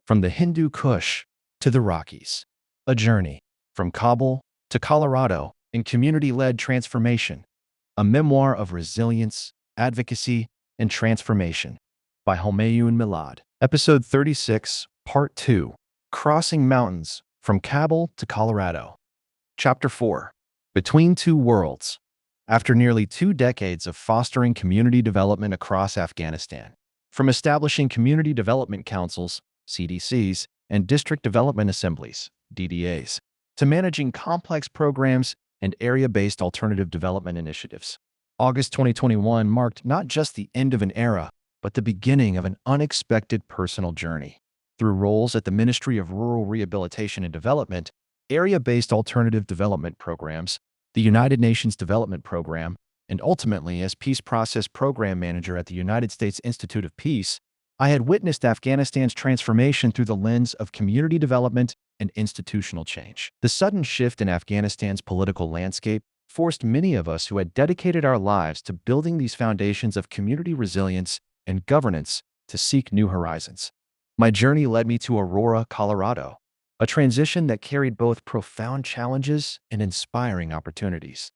From the Hindu Kush to the Rockies. A journey from Kabul to Colorado in community-led transformation. A memoir of resilience, advocacy, and transformation by Humayun Milad. Episode 36, Part 2. Crossing Mountains from Kabul to Colorado. Chapter 4. Between Two Worlds. After nearly 2 decades of fostering community development across Afghanistan, from establishing community development councils, CDCs, and district development assemblies, DDAs, to managing complex programs and area-based alternative development initiatives, August 2021 marked not just the end of an era, but the beginning of an unexpected personal journey. Through roles at the Ministry of Rural Rehabilitation and Development, area-based alternative development programs, the United Nations Development Program, and ultimately as Peace Process Program Manager at the United States Institute of Peace, I had witnessed Afghanistan's transformation through the lens of community development and institutional change. The sudden shift in Afghanistan's political landscape forced many of us who had dedicated our lives to building these foundations of community resilience and governance to seek new horizons. My journey led me to Aurora, Colorado, a transition that carried both profound challenges and inspiring opportunities.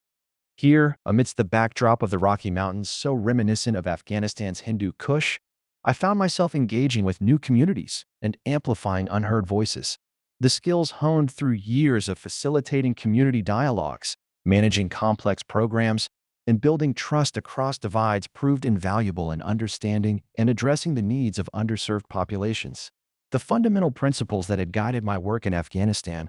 Here, amidst the backdrop of the Rocky Mountains so reminiscent of Afghanistan's Hindu Kush, I found myself engaging with new communities and amplifying unheard voices. The skills honed through years of facilitating community dialogues, managing complex programs, and building trust across divides proved invaluable in understanding and addressing the needs of underserved populations. The fundamental principles that had guided my work in Afghanistan,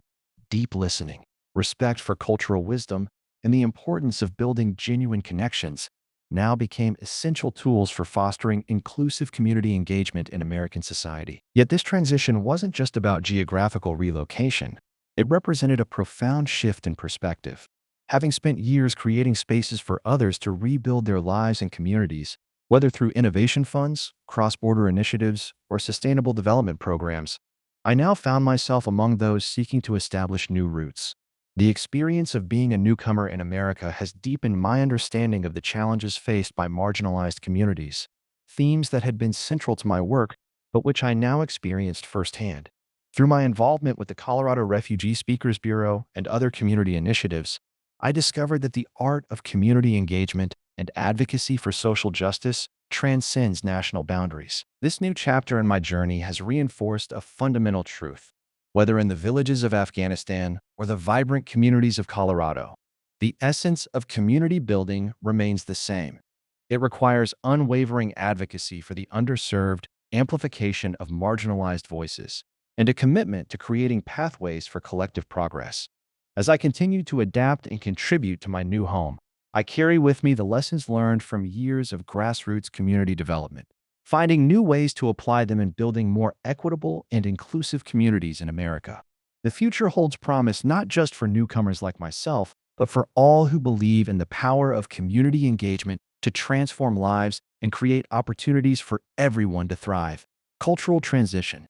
deep listening, respect for cultural wisdom, and the importance of building genuine connections, now became essential tools for fostering inclusive community engagement in American society. Yet this transition wasn't just about geographical relocation. It represented a profound shift in perspective. Having spent years creating spaces for others to rebuild their lives and communities, whether through innovation funds, cross-border initiatives, or sustainable development programs, I now found myself among those seeking to establish new roots. The experience of being a newcomer in America has deepened my understanding of the challenges faced by marginalized communities, themes that had been central to my work, but which I now experienced firsthand. Through my involvement with the Colorado Refugee Speakers Bureau and other community initiatives, I discovered that the art of community engagement and advocacy for social justice transcends national boundaries. This new chapter in my journey has reinforced a fundamental truth. Whether in the villages of Afghanistan or the vibrant communities of Colorado, the essence of community building remains the same. It requires unwavering advocacy for the underserved, amplification of marginalized voices, and a commitment to creating pathways for collective progress. As I continue to adapt and contribute to my new home, I carry with me the lessons learned from years of grassroots community development, finding new ways to apply them in building more equitable and inclusive communities in America. The future holds promise not just for newcomers like myself, but for all who believe in the power of community engagement to transform lives and create opportunities for everyone to thrive. Cultural transition.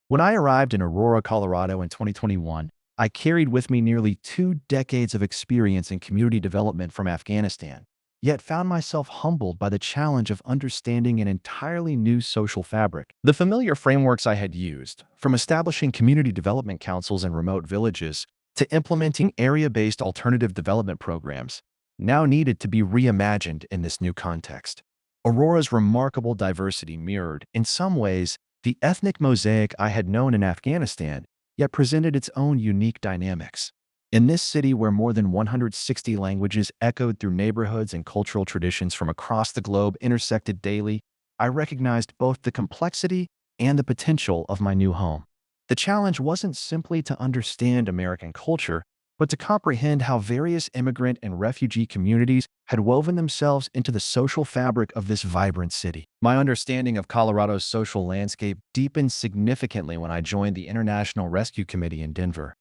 When I arrived in Aurora, Colorado in 2021, I carried with me nearly 2 decades of experience in community development from Afghanistan, yet found myself humbled by the challenge of understanding an entirely new social fabric. The familiar frameworks I had used, from establishing community development councils in remote villages to implementing area-based alternative development programs, now needed to be reimagined in this new context. Aurora's remarkable diversity mirrored, in some ways, the ethnic mosaic I had known in Afghanistan, yet presented its own unique dynamics. In this city where more than 160 languages echoed through neighborhoods and cultural traditions from across the globe intersected daily, I recognized both the complexity and the potential of my new home. The challenge wasn't simply to understand American culture, but to comprehend how various immigrant and refugee communities had woven themselves into the social fabric of this vibrant city. My understanding of Colorado's social landscape deepened significantly when I joined the International Rescue Committee in Denver.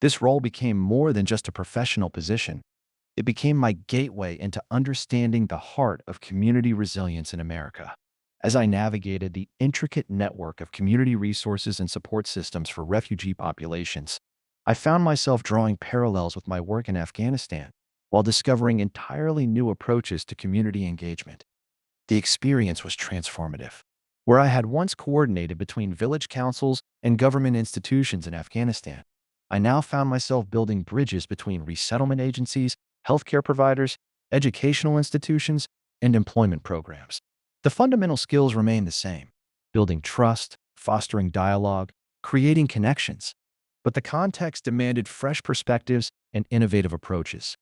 This role became more than just a professional position. It became my gateway into understanding the heart of community resilience in America. As I navigated the intricate network of community resources and support systems for refugee populations, I found myself drawing parallels with my work in Afghanistan while discovering entirely new approaches to community engagement. The experience was transformative. where I had once coordinated between village councils and government institutions in Afghanistan. I now found myself building bridges between resettlement agencies, healthcare providers, educational institutions, and employment programs. The fundamental skills remain the same: building trust, fostering dialogue, creating connections. But the context demanded fresh perspectives and innovative approaches.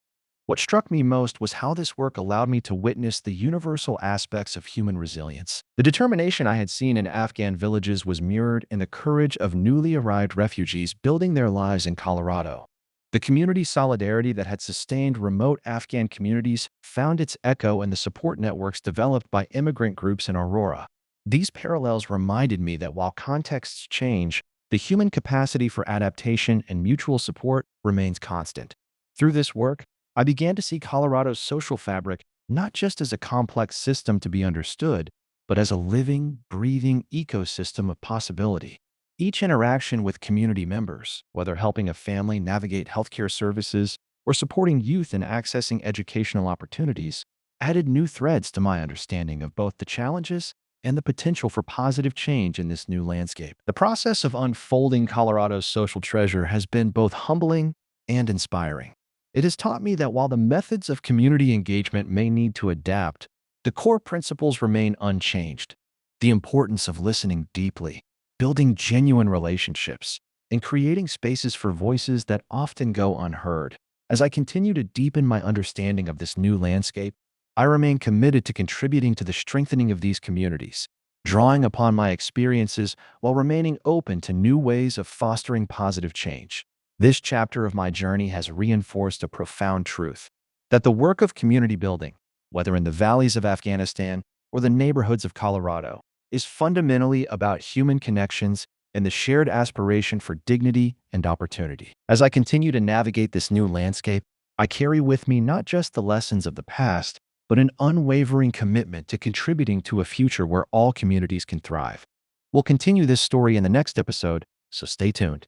What struck me most was how this work allowed me to witness the universal aspects of human resilience. The determination I had seen in Afghan villages was mirrored in the courage of newly arrived refugees building their lives in Colorado. The community solidarity that had sustained remote Afghan communities found its echo in the support networks developed by immigrant groups in Aurora. These parallels reminded me that while contexts change, the human capacity for adaptation and mutual support remains constant. Through this work, I began to see Colorado's social fabric not just as a complex system to be understood, but as a living, breathing ecosystem of possibility. Each interaction with community members, whether helping a family navigate healthcare services or supporting youth in accessing educational opportunities, added new threads to my understanding of both the challenges and the potential for positive change in this new landscape. The process of unfolding Colorado's social treasure has been both humbling and inspiring. It has taught me that while the methods of community engagement may need to adapt, the core principles remain unchanged. The importance of listening deeply, building genuine relationships, and creating spaces for voices that often go unheard. As I continue to deepen my understanding of this new landscape, I remain committed to contributing to the strengthening of these communities, drawing upon my experiences while remaining open to new ways of fostering positive change. This chapter of my journey has reinforced a profound truth: that the work of community building, whether in the valleys of Afghanistan or the neighborhoods of Colorado, is fundamentally about human connections and the shared aspiration for dignity and opportunity. As I continue to navigate this new landscape, I carry with me not just the lessons of the past, but an unwavering commitment to contributing to a future where all communities can thrive. We'll continue this story in the next episode, so stay tuned.